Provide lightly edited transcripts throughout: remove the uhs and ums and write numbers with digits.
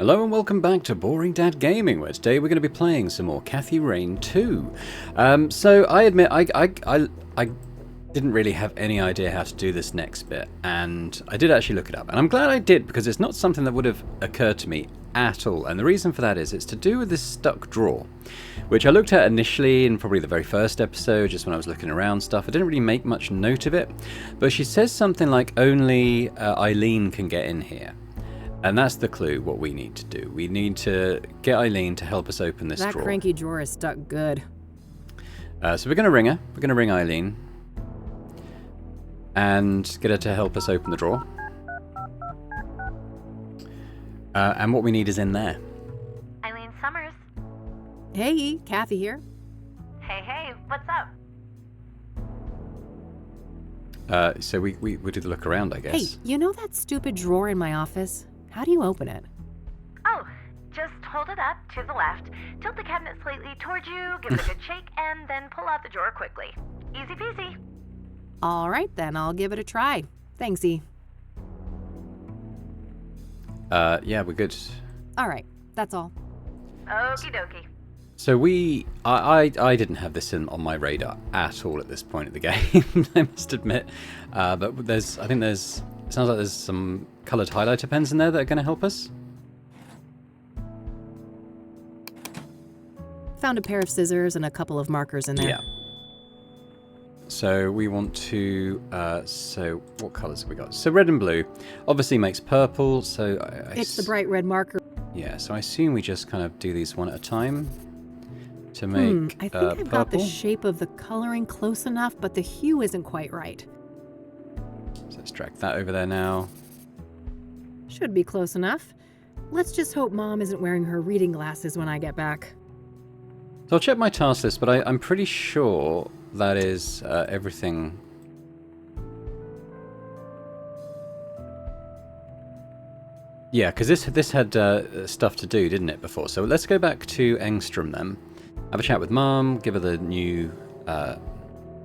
Hello and welcome back to Boring Dad Gaming, where today we're going to be playing some more Cathy Rain 2. So I admit I didn't really have any idea how to do this next bit, and I did actually look it up, and I'm glad I did because it's not something that would have occurred to me at all. And the reason for that is it's to do with this stuck drawer, which I looked at initially in probably the very first episode, just when I was looking around stuff. I didn't really make much note of it, but she says something like only Eileen can get in here. And that's the clue, what we need to do. We need to get Eileen to help us open this drawer. That cranky drawer is stuck good. So we're going to ring her. We're going to ring Eileen. And get her to help us open the drawer. And what we need is in there. Eileen Summers. Hey, Cathy here. Hey, what's up? So we do the look around, I guess. Hey, you know that stupid drawer in my office? How do you open it? Oh, just hold it up to the left, tilt the cabinet slightly towards you, give it a good shake, and then pull out the drawer quickly. Easy peasy. All right, then I'll give it a try. Thanksy. Yeah, we're good. All right, that's all. Okie dokie. So I didn't have this on my radar at all at this point of the game, I must admit. But it sounds like there's some coloured highlighter pens in there that are going to help us. Found a pair of scissors and a couple of markers in there. Yeah. So we want to, so what colours have we got? So red and blue obviously makes purple, so... It's the bright red marker. Yeah, so I assume we just kind of do these one at a time to make I think I've purple. got the shape of the coloring close enough, but the hue isn't quite right. So let's drag that over there now. Should be close enough. Let's just hope Mom isn't wearing her reading glasses when I get back. So I'll check my task list, but I'm pretty sure that is everything. Yeah, because this had stuff to do, didn't it, before? So let's go back to Engstrom then. Have a chat with Mum, give her the new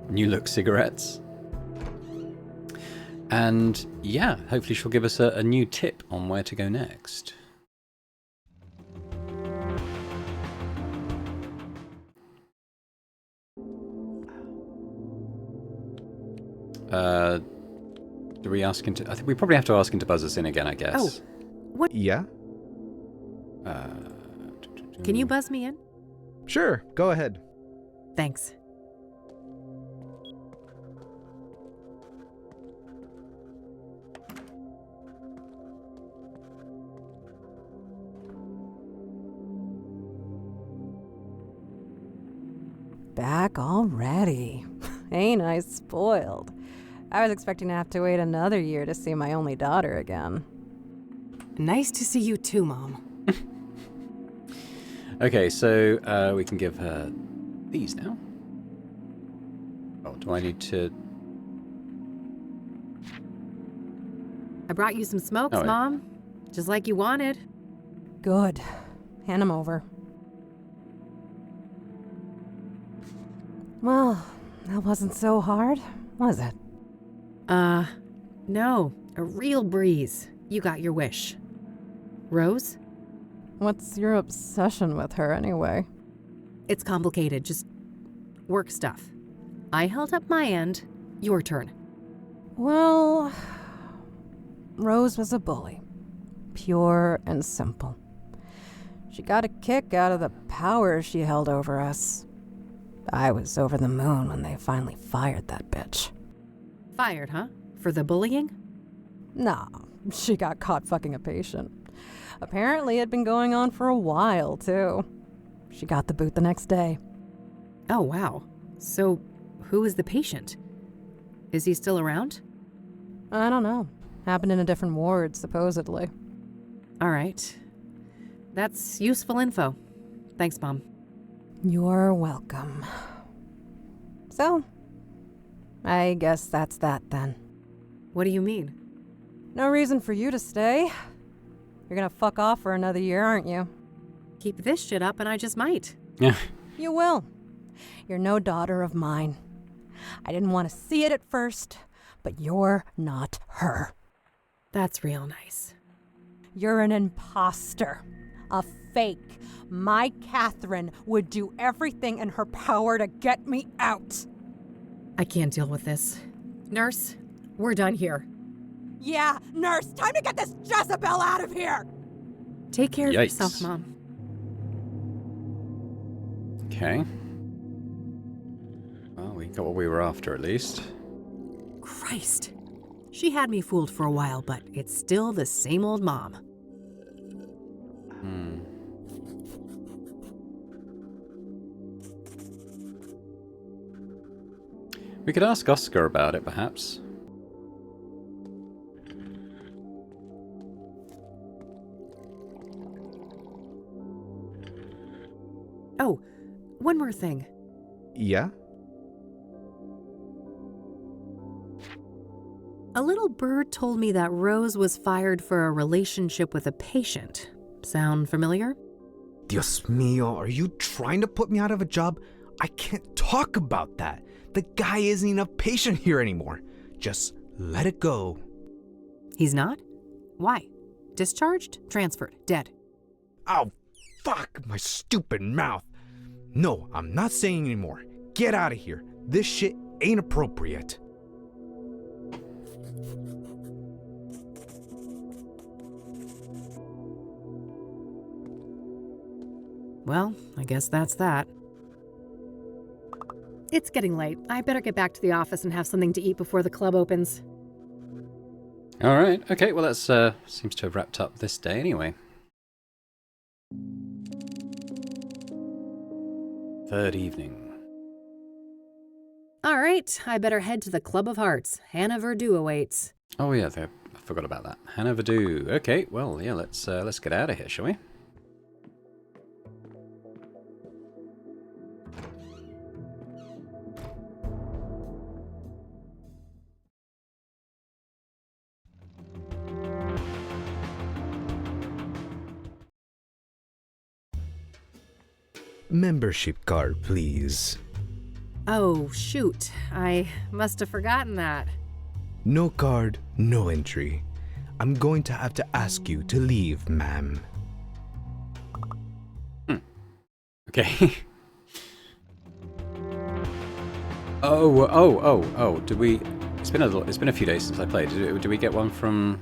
look cigarettes. And yeah, hopefully she'll give us a new tip on where to go next. Do we ask him to... I think we probably have to ask him to buzz us in again, I guess. Oh, what? Yeah? Can you buzz me in? Sure, go ahead. Thanks. Back already. Ain't I spoiled? I was expecting to have to wait another year to see my only daughter again. Nice to see you too, Mom. Okay, so we can give her these now. Oh, do I need to... I brought you some smokes, Oh, yeah. Mom. Just like you wanted. Good. Hand 'em over. Well, that wasn't so hard, was it? No. A real breeze. You got your wish. Rose? What's your obsession with her anyway? It's complicated. Just work stuff. I held up my end. Your turn. Well, Rose was a bully. Pure and simple. She got a kick out of the power she held over us. I was over the moon when they finally fired that bitch. Fired, huh? For the bullying? Nah, she got caught fucking a patient. Apparently it'd been going on for a while, too. She got the boot the next day. Oh, wow. So, who is the patient? Is he still around? I don't know. Happened in a different ward, supposedly. All right. That's useful info. Thanks, Mom. You're welcome. So, I guess that's that then. What do you mean? No reason for you to stay. You're gonna fuck off for another year, aren't you? Keep this shit up and I just might. Yeah. You will. You're no daughter of mine. I didn't want to see it at first, but you're not her. That's real nice. You're an imposter. A fake. My Catherine would do everything in her power to get me out. I can't deal with this. Nurse, we're done here. Yeah, nurse, time to get this Jezebel out of here! Take care of Yikes. yourself, Mom. Okay. Well, we got what we were after, at least. Christ. She had me fooled for a while, but it's still the same old mom. We could ask Oscar about it, perhaps. Oh, one more thing. Yeah? A little bird told me that Rose was fired for a relationship with a patient. Sound familiar? Dios mío, are you trying to put me out of a job? I can't talk about that. The guy isn't even a patient here anymore. Just let it go. He's not? Why? Discharged? Transferred? Dead? Oh, fuck, my stupid mouth. No, I'm not saying anymore. Get out of here. This shit ain't appropriate. Well, I guess that's that. It's getting late. I better get back to the office and have something to eat before the club opens. All right. Okay. Well, that's seems to have wrapped up this day anyway. Third evening. All right, I better head to the Club of Hearts. Hannah Verdue awaits. Oh yeah, I forgot about that. Hannah Verdue. Okay. Well, yeah. Let's get out of here, shall we? Membership card, please. Oh, shoot. I must have forgotten that. No card, no entry. I'm going to have to ask you to leave, ma'am. Okay. Oh. Did we? It's been a few days since I played. Did we get one from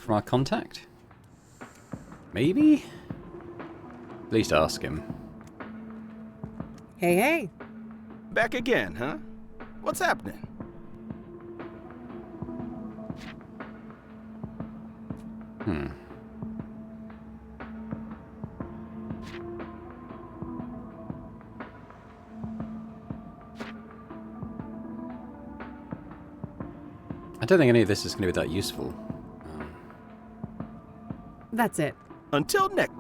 our contact? Maybe. At least ask him. Hey. Back again, huh? What's happening? I don't think any of this is going to be that useful. That's it. Until next.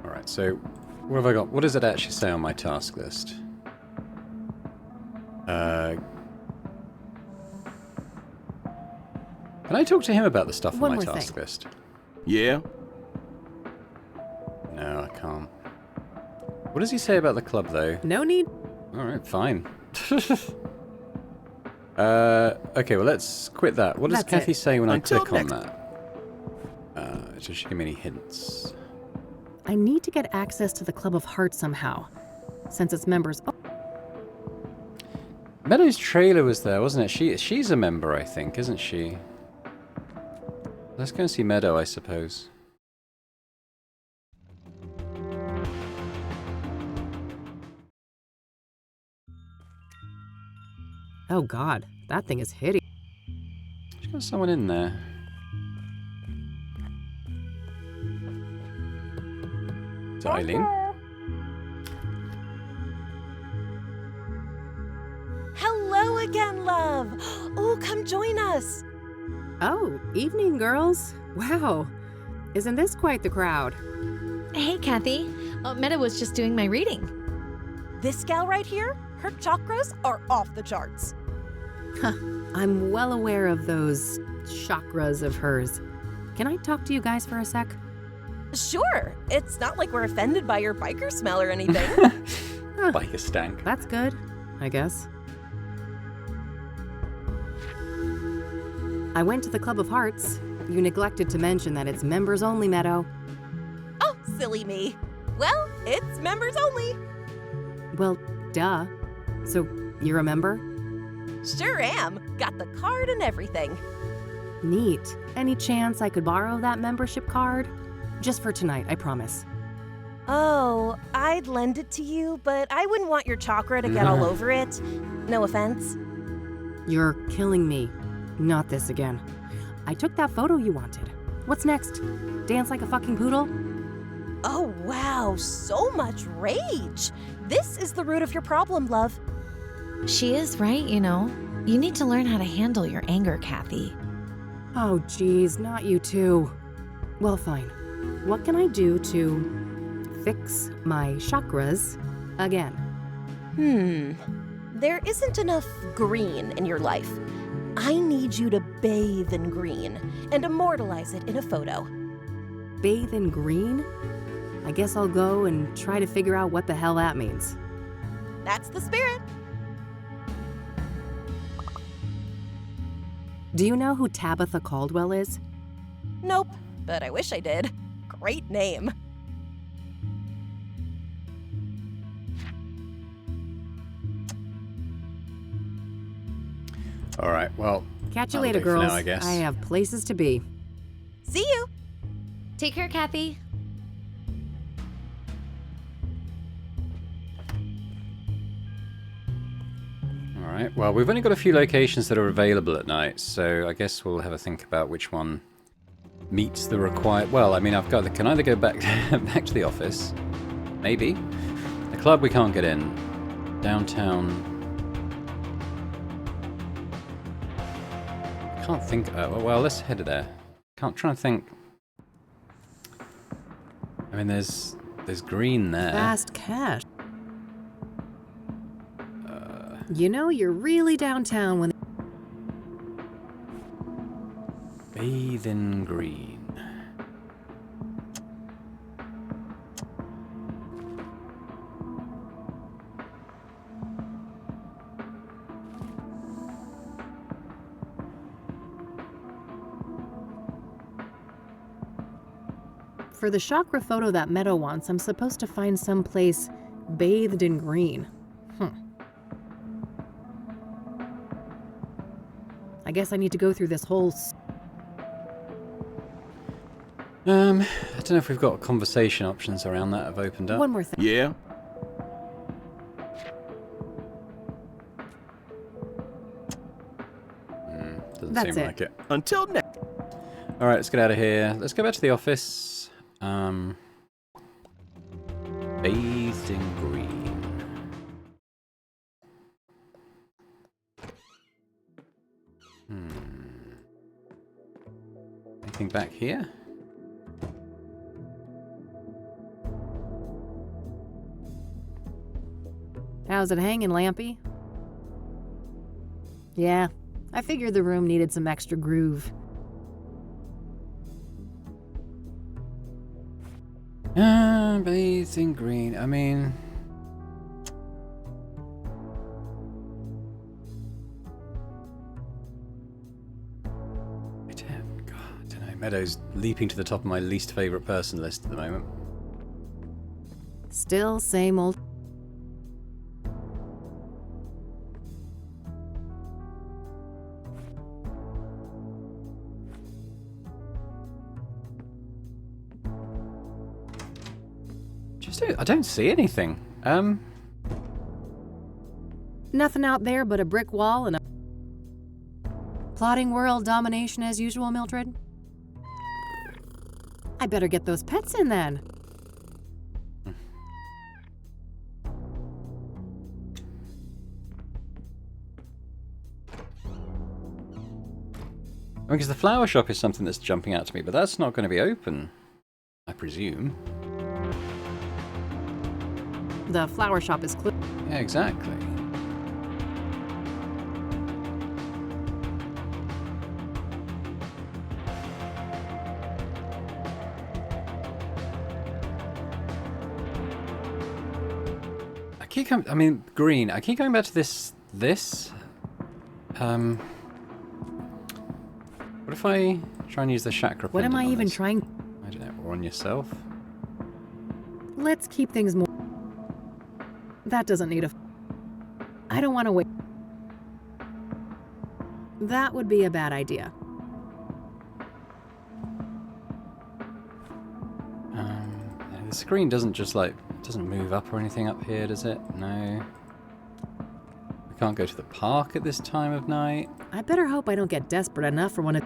Alright, so what have I got? What does it actually say on my task list? Can I talk to him about the stuff One on my more task thing. list? Yeah? No, I can't. What does he say about the club, though? No need. Alright, fine. Okay, well, let's quit that. What does That's Kathy it. say when Until I click on next- that? Does she give me any hints? I need to get access to the Club of Hearts somehow. Since its members... Oh, Meadow's trailer was there, wasn't it? She's a member, I think, isn't she? Let's go and see Meadow, I suppose. oh God, that thing is hideous. She's got someone in there. Is it Eileen? Hello again, love. Oh, come join us. Oh, evening, girls. Wow. Isn't this quite the crowd? Hey, Kathy. Meta was just doing my reading. This gal right here, her chakras are off the charts. I'm well aware of those chakras of hers. Can I talk to you guys for a sec? Sure, it's not like we're offended by your biker smell or anything. Like a stank. That's good, I guess. I went to the Club of Hearts. You neglected to mention that it's members only, Meadow. Oh, silly me. Well, it's members only. Well, duh. So, you're a member? Sure am. Got the card and everything. Neat. Any chance I could borrow that membership card? Just for tonight, I promise. Oh, I'd lend it to you, but I wouldn't want your chakra to get all over it. No offense. You're killing me. Not this again. I took that photo you wanted. What's next? Dance like a fucking poodle? Oh, wow, so much rage. This is the root of your problem, love. She is right, you know. You need to learn how to handle your anger, Kathy. Oh, geez, not you too. Well, fine. What can I do to fix my chakras again? There isn't enough green in your life. I need you to bathe in green and immortalize it in a photo. Bathe in green? I guess I'll go and try to figure out what the hell that means. That's the spirit. Do you know who Tabitha Caldwell is? Nope, but I wish I did. Great name. All right, well, Catch you that'll later, do for girls. now, I guess. I have places to be. See you. Take care, Kathy. All right, well, we've only got a few locations that are available at night, so I guess we'll have a think about which one meets the required... Well, I mean, can either go back, back to the office, maybe. The club we can't get in. Downtown... Can't think... well, let's head there. Can't try and think... I mean, there's green there. Fast cash. You know, you're really downtown when... Bathe in green. For the chakra photo that Meadow wants, I'm supposed to find someplace bathed in green. I guess I need to go through this whole... I don't know if we've got conversation options around that have opened up. One more thing. Yeah? Doesn't That's seem it. like it. Until next. All right, let's get out of here. Let's go back to the office. Bathed in green. Anything back here? How's it hanging, Lampy? Yeah, I figured the room needed some extra groove. Bathed in green. I mean... I don't know. Meadows leaping to the top of my least favourite person list at the moment. Still same old... I don't see anything. Nothing out there but a brick wall and a... Plotting world domination as usual, Mildred? I better get those pets in then. Because the flower shop is something that's jumping out to me, but that's not going to be open, I presume. The flower shop is closed. Yeah, exactly. Green. I keep going back to this. What if I try and use the chakra What am pendant I on even this? trying? I don't know, or on yourself? Let's keep things more. That doesn't need a. I don't want to wait. That would be a bad idea. The screen doesn't just like, doesn't move up or anything up here, does it? No. We can't go to the park at this time of night. I better hope I don't get desperate enough for one of.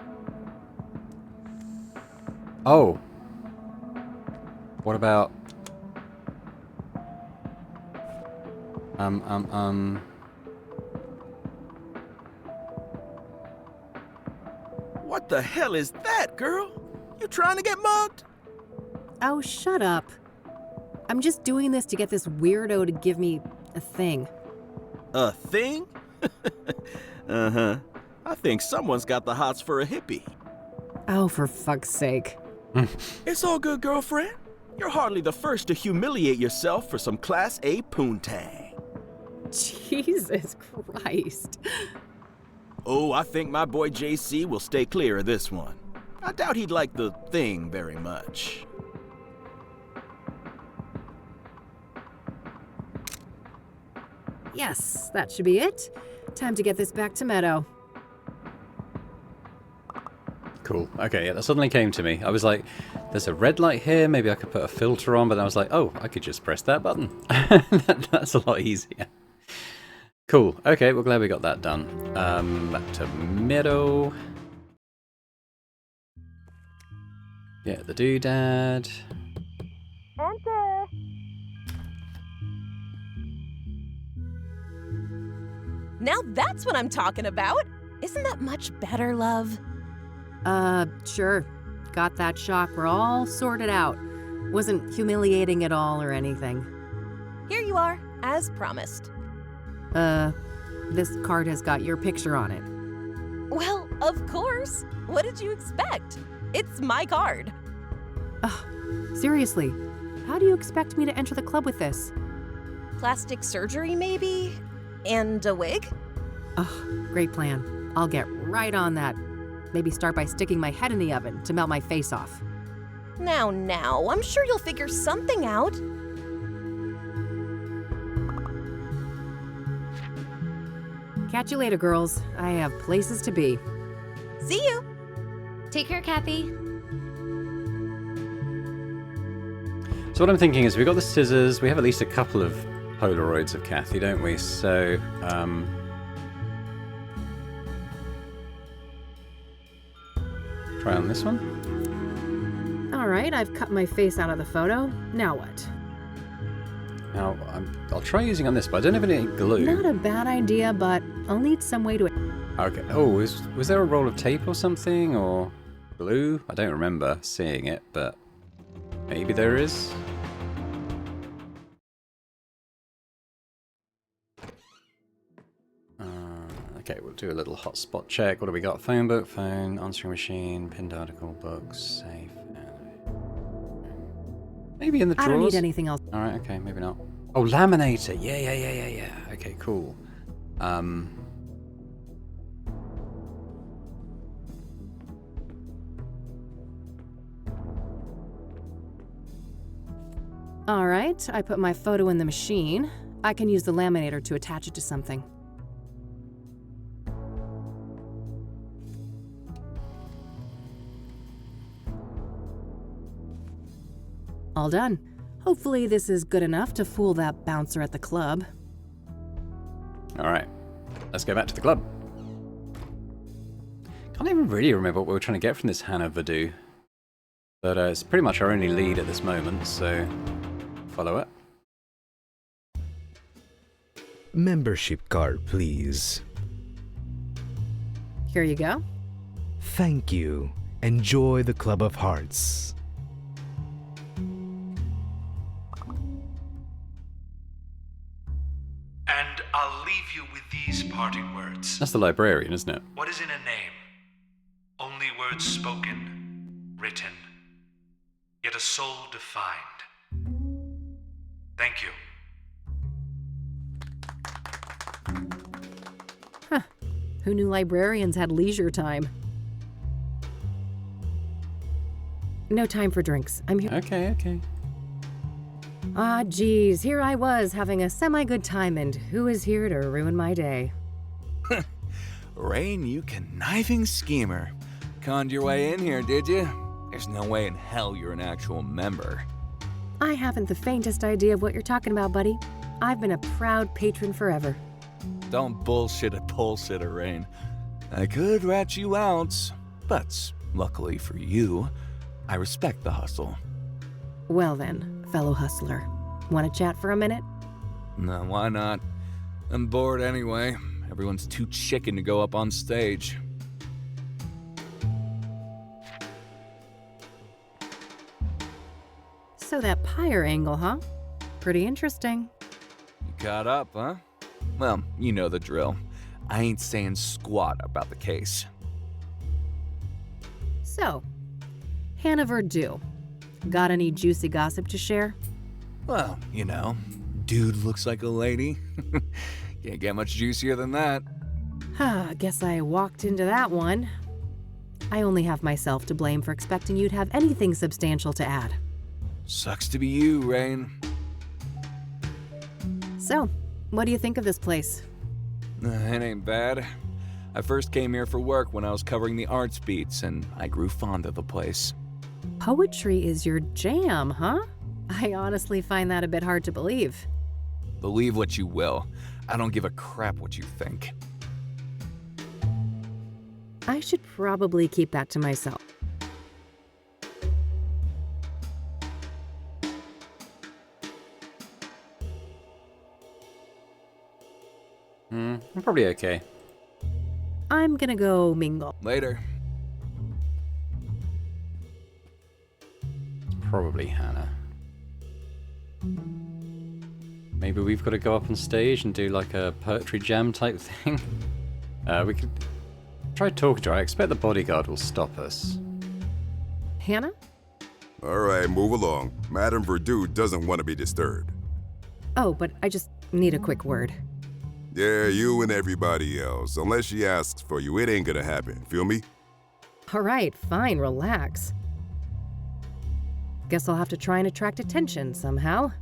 Oh. What about... What the hell is that, girl? You trying to get mugged? Oh, shut up. I'm just doing this to get this weirdo to give me a thing. A thing? Uh-huh. I think someone's got the hots for a hippie. Oh, for fuck's sake. It's all good, girlfriend. You're hardly the first to humiliate yourself for some Class A poontang. Jesus Christ. Oh, I think my boy JC will stay clear of this one. I doubt he'd like the thing very much. Yes, that should be it. Time to get this back to Meadow. Cool. Okay, yeah, that suddenly came to me. I was like, there's a red light here, maybe I could put a filter on, but then I was like, oh, I could just press that button. That's a lot easier. Cool. Okay, well, glad we got that done. Back to Meadow. Yeah, the doodad. Enter. Now that's what I'm talking about. Isn't that much better, love? Sure. Got that chakra all sorted out. Wasn't humiliating at all or anything. Here you are, as promised. This card has got your picture on it. Well, of course. What did you expect? It's my card. Seriously, how do you expect me to enter the club with this? Plastic surgery, maybe? And a wig? Great plan. I'll get right on that. Maybe start by sticking my head in the oven to melt my face off. Now, I'm sure you'll figure something out. Catch you later, girls. I have places to be. See you. Take care, Kathy. So what I'm thinking is we've got the scissors, we have at least a couple of Polaroids of Kathy, don't we? So, try on this one. All right, I've cut my face out of the photo. Now what? Now, I'll try using on this, but I don't have any glue. Not a bad idea, but I'll need some way to... Okay. Oh, was there a roll of tape or something, or glue? I don't remember seeing it, but maybe there is. Okay, we'll do a little hotspot check. What do we got? Phone book, phone, answering machine, pinned article, books, safe. Maybe in the drawers? I don't need anything else. All right, okay, maybe not. Oh, laminator. Yeah. Okay, cool. All right, I put my photo in the machine. I can use the laminator to attach it to something. All done. Hopefully this is good enough to fool that bouncer at the club. All right, let's go back to the club. Can't even really remember what we were trying to get from this Hannah Voodoo. But it's pretty much our only lead at this moment, so follow it. Membership card, please. Here you go. Thank you. Enjoy the Club of Hearts. And I'll leave you with these parting words. That's the librarian, isn't it? What is in a name? Only words spoken, written, yet a soul defined. Thank you. Who knew librarians had leisure time? No time for drinks. I'm here. Okay. Ah, geez, here I was having a semi-good time, and who is here to ruin my day? Rain, you conniving schemer. Conned your way in here, did you? There's no way in hell you're an actual member. I haven't the faintest idea of what you're talking about, buddy. I've been a proud patron forever. Don't bullshit a bullshitter, Rain. I could rat you out, but luckily for you, I respect the hustle. Well then, fellow hustler, want to chat for a minute? No, why not? I'm bored anyway. Everyone's too chicken to go up on stage. So that pyre angle, huh? Pretty interesting. You caught up, huh? Well, you know the drill. I ain't saying squat about the case. So, Hannah Verdue, got any juicy gossip to share? Well, you know, dude looks like a lady. Can't get much juicier than that. Guess I walked into that one. I only have myself to blame for expecting you'd have anything substantial to add. Sucks to be you, Rain. So, what do you think of this place? It ain't bad. I first came here for work when I was covering the arts beats, and I grew fond of the place. Poetry is your jam, huh? I honestly find that a bit hard to believe. Believe what you will. I don't give a crap what you think. I should probably keep that to myself. I'm probably okay. I'm gonna go mingle. Later. Probably Hannah. Maybe we've got to go up on stage and do like a poetry jam type thing. We could try talking to her. I expect the bodyguard will stop us. Hannah? All right, move along. Madame Verdue doesn't want to be disturbed. Oh, but I just need a quick word. Yeah, you and everybody else. Unless she asks for you, it ain't gonna happen. Feel me? All right, fine, relax. Guess I'll have to try and attract attention somehow.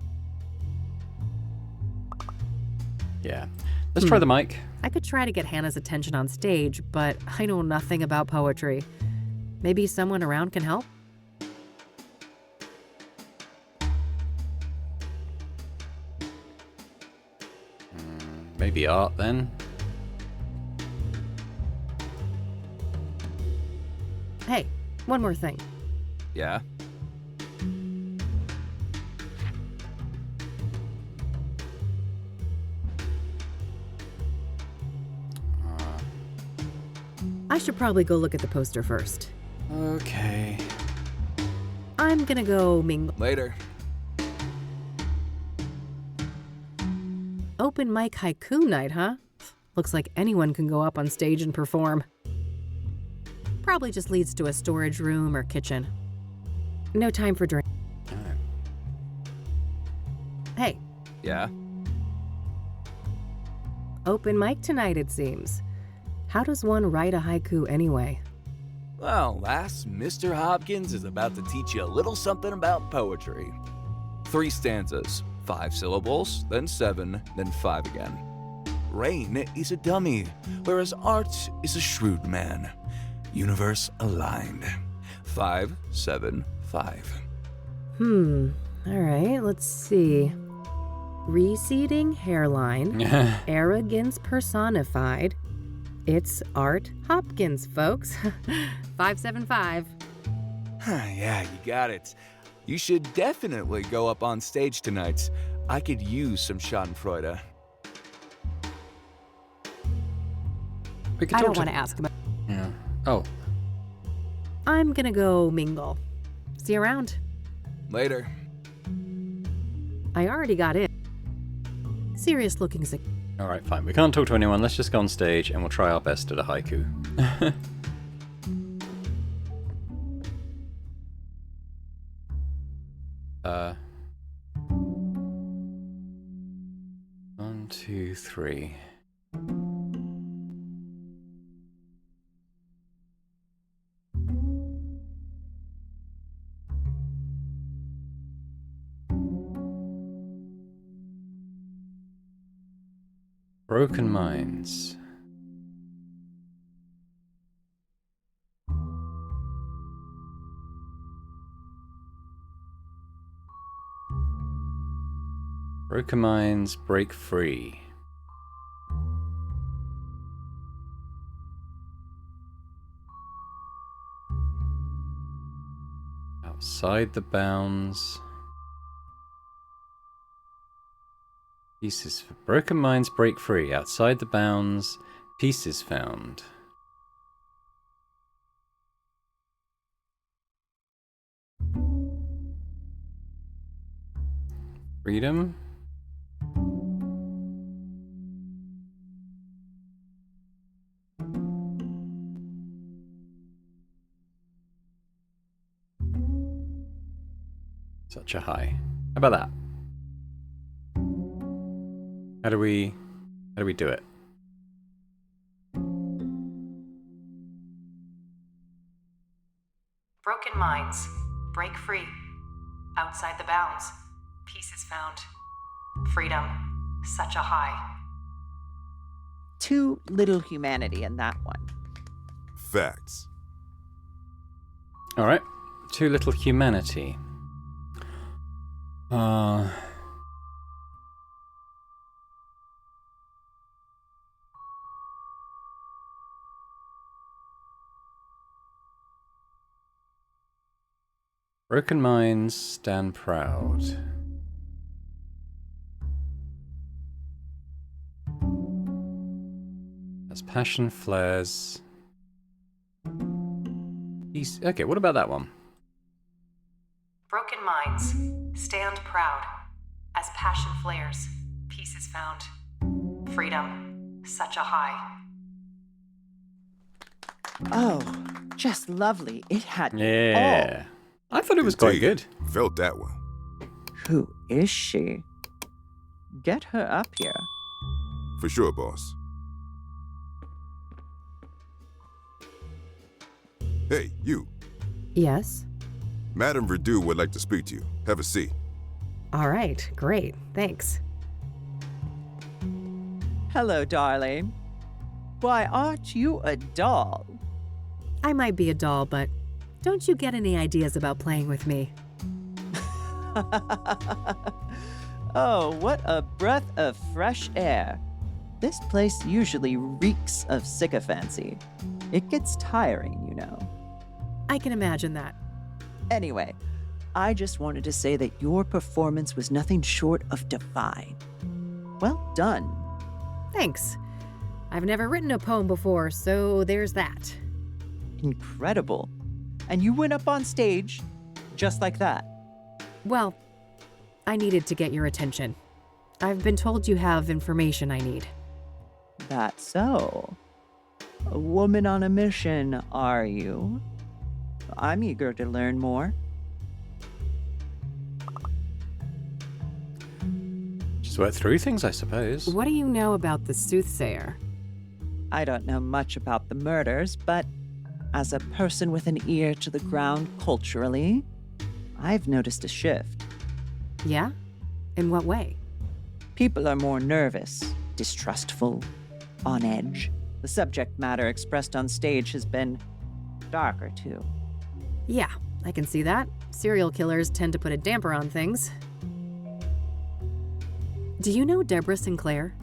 Yeah. Let's try the mic. I could try to get Hannah's attention on stage, but I know nothing about poetry. Maybe someone around can help? Maybe art then. Hey, one more thing. Yeah? I should probably go look at the poster first. Okay. I'm gonna go mingle. Later. Open mic haiku night, huh? Looks like anyone can go up on stage and perform. Probably just leads to a storage room or kitchen. No time for drink. Hey, Yeah? open mic tonight, it seems. How does one write a haiku anyway? Well, lass, Mr. Hopkins is about to teach you a little something about poetry. 3 stanzas, 5 syllables, then 7, then 5 again. Rain is a dummy, whereas art is a shrewd man. Universe aligned. 5, 7, 5. All right, let's see. Receding hairline, arrogance personified. It's Art Hopkins, folks. 575. Yeah, you got it. You should definitely go up on stage tonight. I could use some Schadenfreude. We could I talk don't want to ask about. Yeah. Oh. I'm gonna go mingle. See you around. Later. I already got in. Serious looking sick. Alright, fine. We can't talk to anyone. Let's just go on stage and we'll try our best at a haiku. One, two, three. Broken Minds. Broken Minds, break free. Outside the bounds. Pieces. Broken Minds, break free. Outside the bounds. Pieces found. Freedom. Such a high. How about that? How do we do it? Broken minds, break free. Outside the bounds, pieces found. Freedom, such a high. Too little humanity in that one. Facts. All right. Too little humanity. Broken minds stand proud. As passion flares. Okay, what about that one? Broken minds, stand proud. As passion flares, pieces found. Freedom, such a high. Oh, just lovely. It had Yeah. I thought it was quite good. Felt that one. Who is she? Get her up here. For sure, boss. Hey, you. Yes? Madame Verdu would like to speak to you. Have a seat. All right, great, thanks. Hello, darling. Why, aren't you a doll? I might be a doll, but don't you get any ideas about playing with me? Oh, what a breath of fresh air. This place usually reeks of sycophancy. It gets tiring, you know. I can imagine that. Anyway, I just wanted to say that your performance was nothing short of divine. Well done. Thanks. I've never written a poem before, so there's that. Incredible. And you went up on stage just like that. Well, I needed to get your attention. I've been told you have information I need. That's so. A woman on a mission, are you? I'm eager to learn more. Just work through things, I suppose. What do you know about the Soothsayer? I don't know much about the murders, but as a person with an ear to the ground culturally, I've noticed a shift. Yeah? In what way? People are more nervous, distrustful, on edge. The subject matter expressed on stage has been darker, too. Yeah, I can see that. Serial killers tend to put a damper on things. Do you know Deborah Sinclair?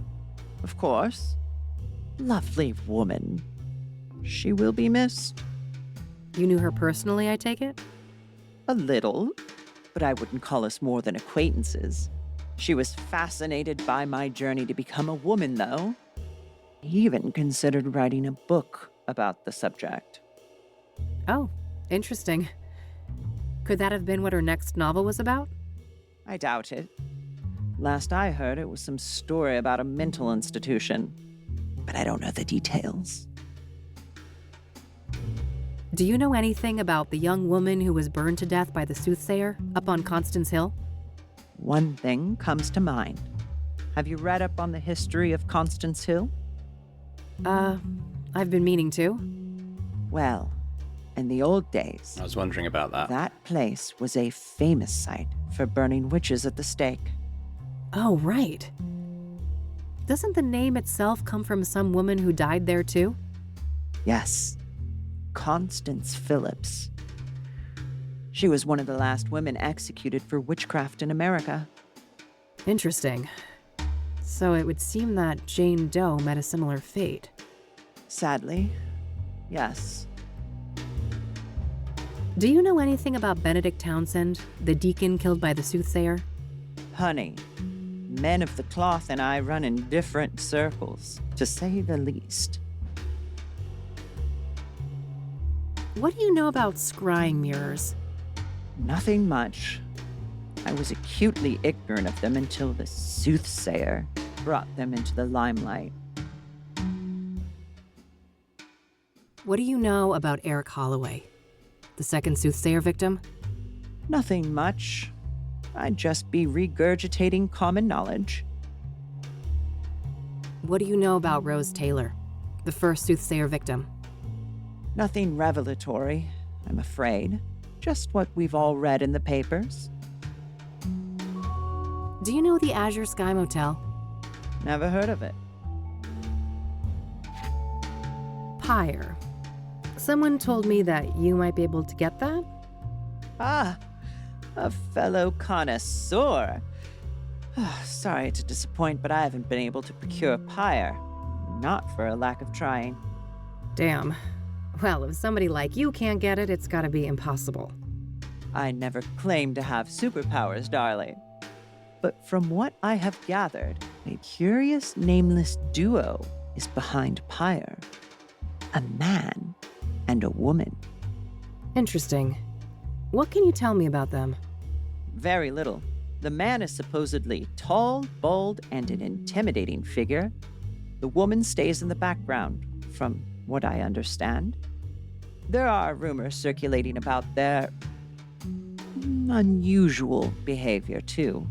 Of course. Lovely woman. She will be missed. You knew her personally, I take it? A little, but I wouldn't call us more than acquaintances. She was fascinated by my journey to become a woman, though. He even considered writing a book about the subject. Oh, interesting. Could that have been what her next novel was about? I doubt it. Last I heard, it was some story about a mental institution, but I don't know the details. Do you know anything about the young woman who was burned to death by the Soothsayer up on Constance Hill? One thing comes to mind. Have you read up on the history of Constance Hill? I've been meaning to. Well, in the old days, I was wondering about that. That place was a famous site for burning witches at the stake. Oh, right. Doesn't the name itself come from some woman who died there too? Yes, Constance Phillips. She was one of the last women executed for witchcraft in America. Interesting. So it would seem that Jane Doe met a similar fate. Sadly, yes. Do you know anything about Benedict Townsend, the deacon killed by the Soothsayer? Honey, men of the cloth and I run in different circles, to say the least. What do you know about scrying mirrors? Nothing much. I was acutely ignorant of them until the Soothsayer brought them into the limelight. What do you know about Eric Holloway, the second Soothsayer victim? Nothing much. I'd just be regurgitating common knowledge. What do you know about Rose Taylor, the first Soothsayer victim? Nothing revelatory, I'm afraid. Just what we've all read in the papers. Do you know the Azure Sky Motel? Never heard of it. Pyre. Someone told me that you might be able to get that? Ah, a fellow connoisseur. Sorry to disappoint, but I haven't been able to procure pyre. Not for a lack of trying. Damn. Well, if somebody like you can't get it, it's gotta be impossible. I never claimed to have superpowers, darling. But from what I have gathered, a curious nameless duo is behind pyre. A man and a woman. Interesting. What can you tell me about them? Very little. The man is supposedly tall, bold, and an intimidating figure. The woman stays in the background, from what I understand. There are rumors circulating about their unusual behavior, too.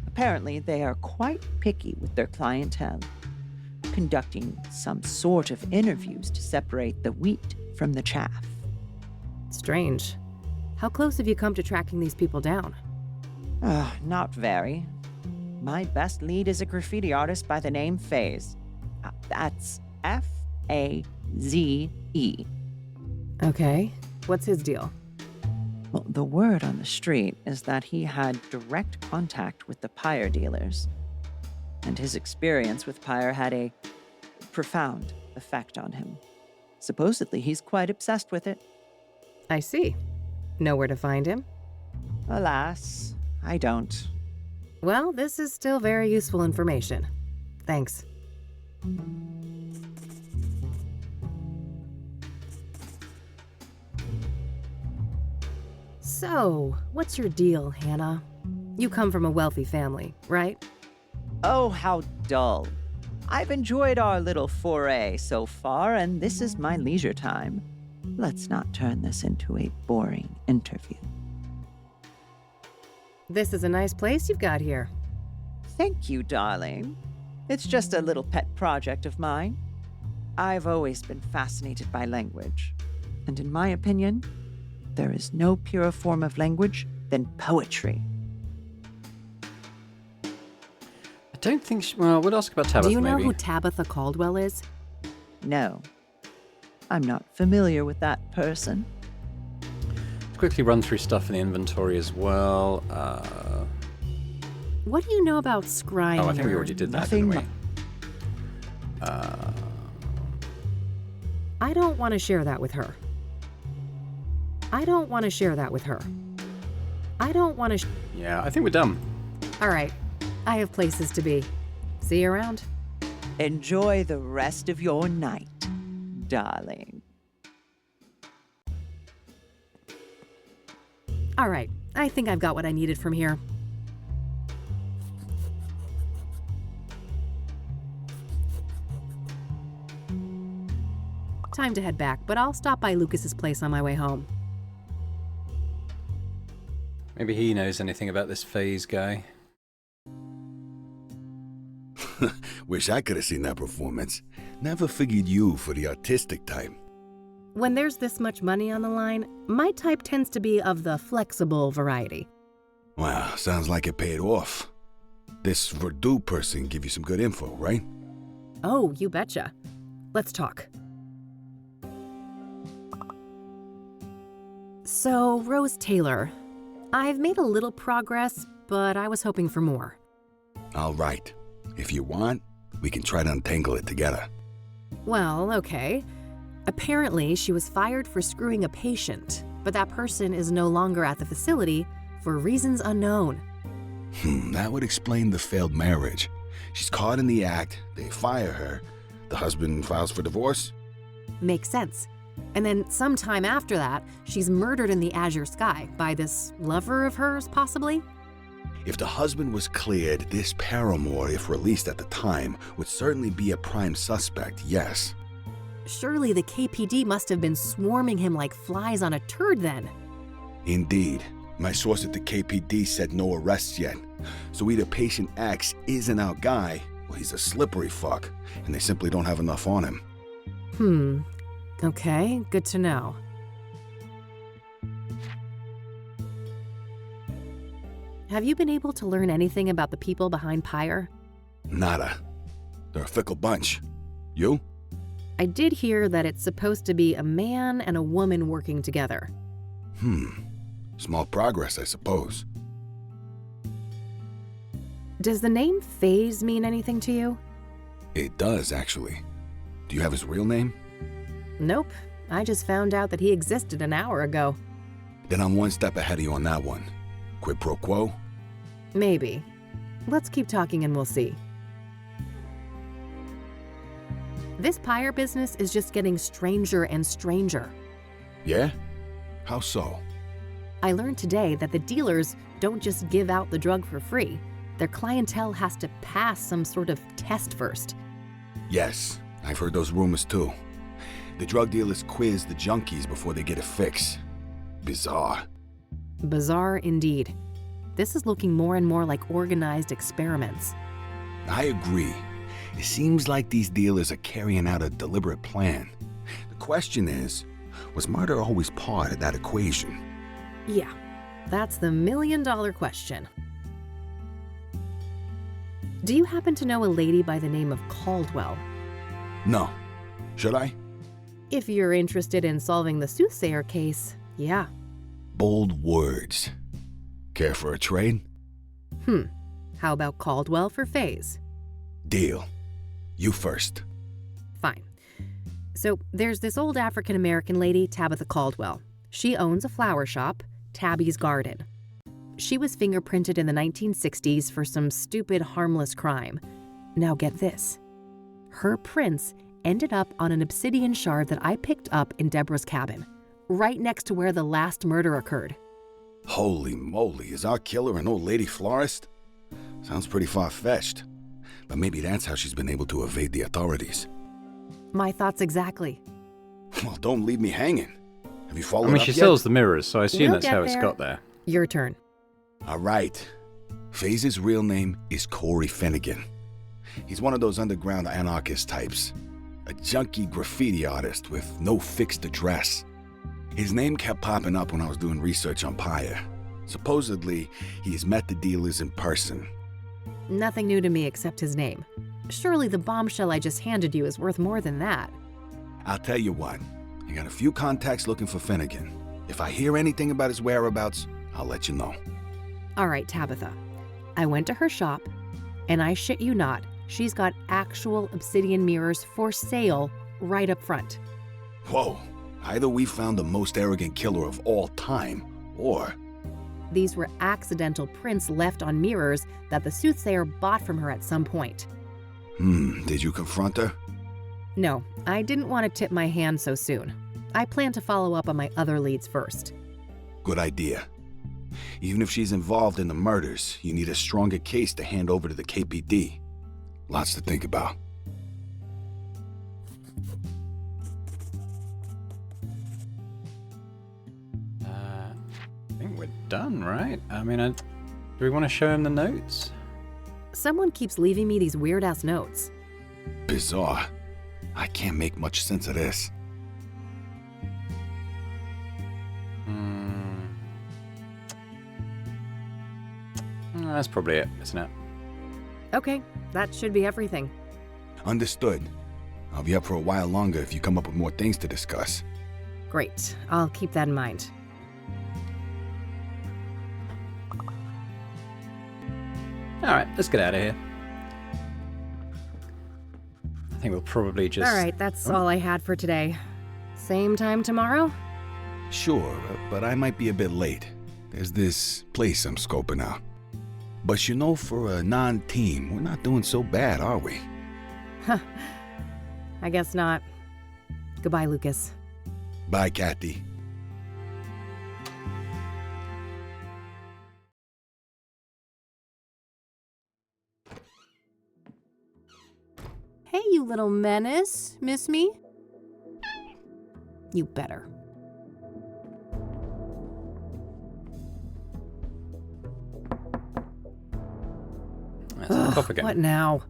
Apparently, they are quite picky with their clientele, conducting some sort of interviews to separate the wheat from the chaff. Strange. How close have you come to tracking these people down? Not very. My best lead is a graffiti artist by the name Faze. That's Faze. Okay. What's his deal? Well, the word on the street is that he had direct contact with the pyre dealers, and his experience with pyre had a profound effect on him. Supposedly, he's quite obsessed with it. I see. Know where to find him? Alas, I don't. Well, this is still very useful information. Thanks. So, what's your deal, Hannah? You come from a wealthy family, right? Oh, how dull. I've enjoyed our little foray so far, and this is my leisure time. Let's not turn this into a boring interview. This is a nice place you've got here. Thank you, darling. It's just a little pet project of mine. I've always been fascinated by language, and in my opinion, there is no purer form of language than poetry. I don't think well, we'll ask about Tabitha, Do you know maybe. who Tabitha Caldwell is? No, I'm not familiar with that person. Quickly run through stuff in the inventory as well. What do you know about scrying? I think we already did that, Nothing didn't we? I don't want to share that with her. I don't want to share that with her. I don't want to. Yeah, I think we're done. All right. I have places to be. See you around. Enjoy the rest of your night, darling. All right. I think I've got what I needed from here. Time to head back, but I'll stop by Lucas's place on my way home. Maybe he knows anything about this Phase guy. Wish I could have seen that performance. Never figured you for the artistic type. When there's this much money on the line, my type tends to be of the flexible variety. Wow, sounds like it paid off. This Verdú person give you some good info, right? Oh, you betcha. Let's talk. So, Rose Taylor, I've made a little progress, but I was hoping for more. All right. If you want, we can try to untangle it together. Well, okay. Apparently, she was fired for screwing a patient, but that person is no longer at the facility for reasons unknown. That would explain the failed marriage. She's caught in the act, they fire her, the husband files for divorce? Makes sense. And then sometime after that, she's murdered in the azure sky by this lover of hers, possibly? If the husband was cleared, this paramour, if released at the time, would certainly be a prime suspect, yes. Surely the KPD must have been swarming him like flies on a turd then. Indeed. My source at the KPD said no arrests yet. So either patient X isn't our guy, or he's a slippery fuck, and they simply don't have enough on him. Okay, good to know. Have you been able to learn anything about the people behind Pyre? Nada. They're a fickle bunch. You? I did hear that it's supposed to be a man and a woman working together. Small progress, I suppose. Does the name Faze mean anything to you? It does, actually. Do you have his real name? Nope. I just found out that he existed an hour ago. Then I'm one step ahead of you on that one. Quid pro quo? Maybe. Let's keep talking and we'll see. This Pyre business is just getting stranger and stranger. Yeah? How so? I learned today that the dealers don't just give out the drug for free. Their clientele has to pass some sort of test first. Yes, I've heard those rumors too. The drug dealers quiz the junkies before they get a fix. Bizarre. Bizarre indeed. This is looking more and more like organized experiments. I agree. It seems like these dealers are carrying out a deliberate plan. The question is, was murder always part of that equation? Yeah, that's the million-dollar question. Do you happen to know a lady by the name of Caldwell? No. Should I? If you're interested in solving the Soothsayer case, yeah. Bold words. Care for a trade? How about Caldwell for Faze? Deal. You first. Fine. So there's this old African-American lady, Tabitha Caldwell. She owns a flower shop, Tabby's Garden. She was fingerprinted in the 1960s for some stupid, harmless crime. Now get this. Her prints ended up on an obsidian shard that I picked up in Deborah's cabin, right next to where the last murder occurred. Holy moly, is our killer an old lady florist? Sounds pretty far-fetched. But maybe that's how she's been able to evade the authorities. My thoughts exactly. Well, don't leave me hanging. Have you followed I mean, up she yet? sells the mirrors, so I assume We'll that's get how it's there. got there. Your turn. All right. Faze's real name is Corey Finnegan. He's one of those underground anarchist types. A junkie graffiti artist with no fixed address. His name kept popping up when I was doing research on Pyre. Supposedly, he's met the dealers in person. Nothing new to me except his name. Surely the bombshell I just handed you is worth more than that. I'll tell you what. I got a few contacts looking for Finnegan. If I hear anything about his whereabouts, I'll let you know. All right, Tabitha. I went to her shop, and I shit you not, she's got actual obsidian mirrors for sale right up front. Whoa. Either we found the most arrogant killer of all time, or... These were accidental prints left on mirrors that the Soothsayer bought from her at some point. Did you confront her? No, I didn't want to tip my hand so soon. I plan to follow up on my other leads first. Good idea. Even if she's involved in the murders, you need a stronger case to hand over to the KPD. Lots to think about. I think we're done, right? I mean, do we want to show him the notes? Someone keeps leaving me these weird-ass notes. Bizarre. I can't make much sense of this. That's probably it, isn't it? Okay, that should be everything. Understood. I'll be up for a while longer if you come up with more things to discuss. Great, I'll keep that in mind. Alright, let's get out of here. I think we'll probably just... All right, that's all I had for today. Same time tomorrow? Sure, but I might be a bit late. There's this place I'm scoping out. But you know, for a non-team, we're not doing so bad, are we? Huh. I guess not. Goodbye, Lucas. Bye, Kathy. Hey, you little menace. Miss me? You better. That's up again. What now?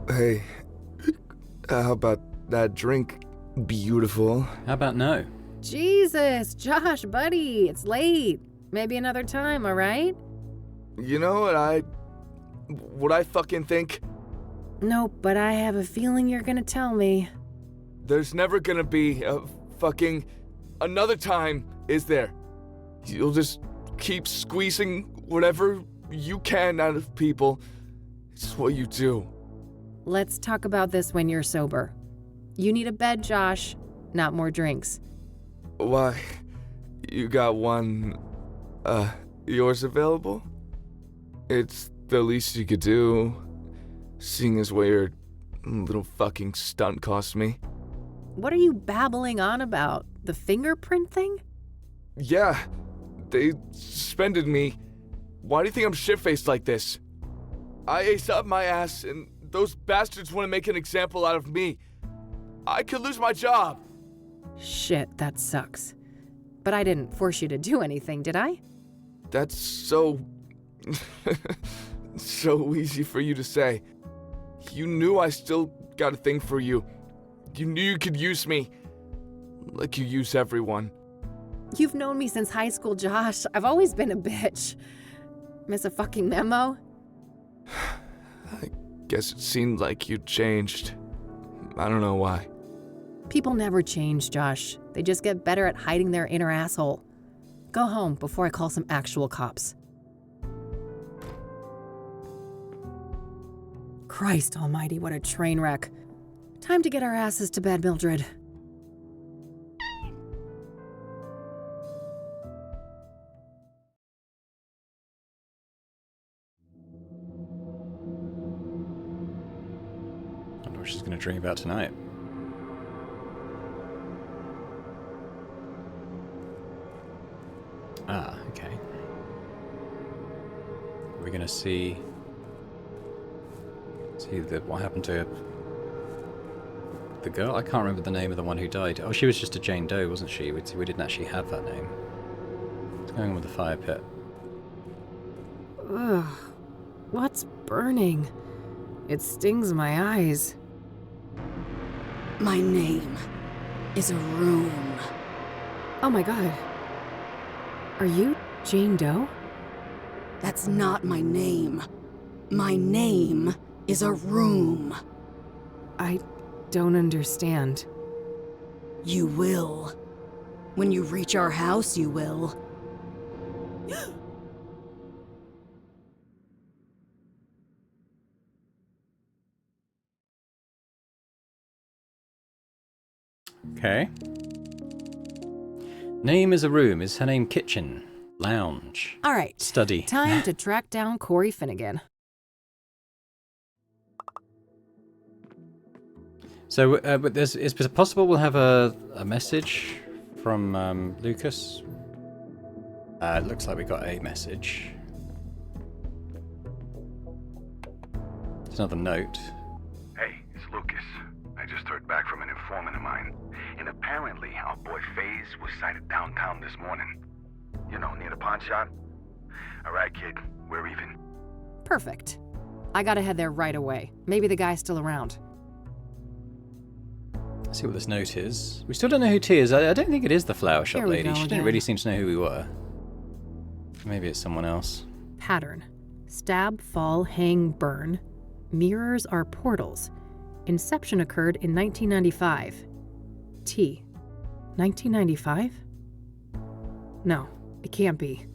Hey, how about that drink? Beautiful. How about no? Jesus, Josh, buddy, it's late. Maybe another time, all right? You know what I fucking think? Nope, but I have a feeling you're gonna tell me. There's never gonna be a fucking another time, is there? You'll just keep squeezing whatever you can out of people. It's what you do. Let's talk about this when you're sober. You need a bed, Josh, not more drinks. Why? You got one, yours available? It's the least you could do, seeing as what your little fucking stunt cost me. What are you babbling on about? The fingerprint thing? Yeah, they suspended me. Why do you think I'm shit-faced like this? I aced up my ass, and those bastards want to make an example out of me. I could lose my job. Shit, that sucks. But I didn't force you to do anything, did I? That's so... so easy for you to say. You knew I still got a thing for you. You knew you could use me. Like you use everyone. You've known me since high school, Josh. I've always been a bitch. Miss a fucking memo? I guess it seemed like you changed. I don't know why. People never change, Josh. They just get better at hiding their inner asshole. Go home before I call some actual cops. Christ almighty, what a train wreck. Time to get our asses to bed, Mildred. I wonder what she's going to dream about tonight. Ah, okay. We're going to see what happened to the girl. I can't remember the name of the one who died. Oh, she was just a Jane Doe, wasn't she? We didn't actually have that name. What's going on with the fire pit? Ugh. What's burning? It stings my eyes. My name is a room. Oh my god. Are you Jane Doe? That's not my name. My name is a room. I don't understand. You will. When you reach our house, you will. Okay. Name is a room. Is her name kitchen? Lounge? All right. Study? Time to track down Corey Finnegan. So, but is it possible we'll have a message from Lucas? It looks like we got a message. It's another note. Hey, it's Lucas. I just heard back from an informant of mine. And apparently our boy FaZe was sighted downtown this morning. You know, near the pawn shop. Alright, kid. We're even. Perfect. I gotta head there right away. Maybe the guy's still around. Let's see what this note is. We still don't know who T is. I don't think it is the flower shop Here we lady. go She didn't again. really seem to know who we were. Maybe it's someone else. Pattern. Stab, fall, hang, burn. Mirrors are portals. Inception occurred in 1995. T. 1995? No, it can't be.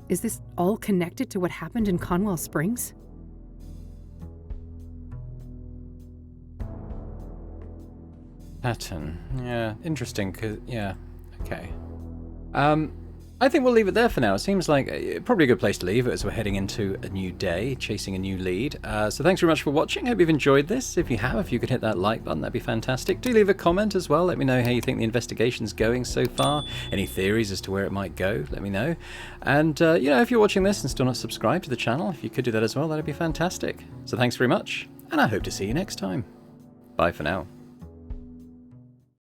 Is this all connected to what happened in Conwell Springs? Pattern. Yeah, interesting. Yeah, okay. I think we'll leave it there for now. It seems like probably a good place to leave it as we're heading into a new day, chasing a new lead. So thanks very much for watching. Hope you've enjoyed this. If you have, if you could hit that like button, that'd be fantastic. Do leave a comment as well. Let me know how you think the investigation's going so far. Any theories as to where it might go, let me know. And, you know, if you're watching this and still not subscribed to the channel, if you could do that as well, that'd be fantastic. So thanks very much, and I hope to see you next time. Bye for now.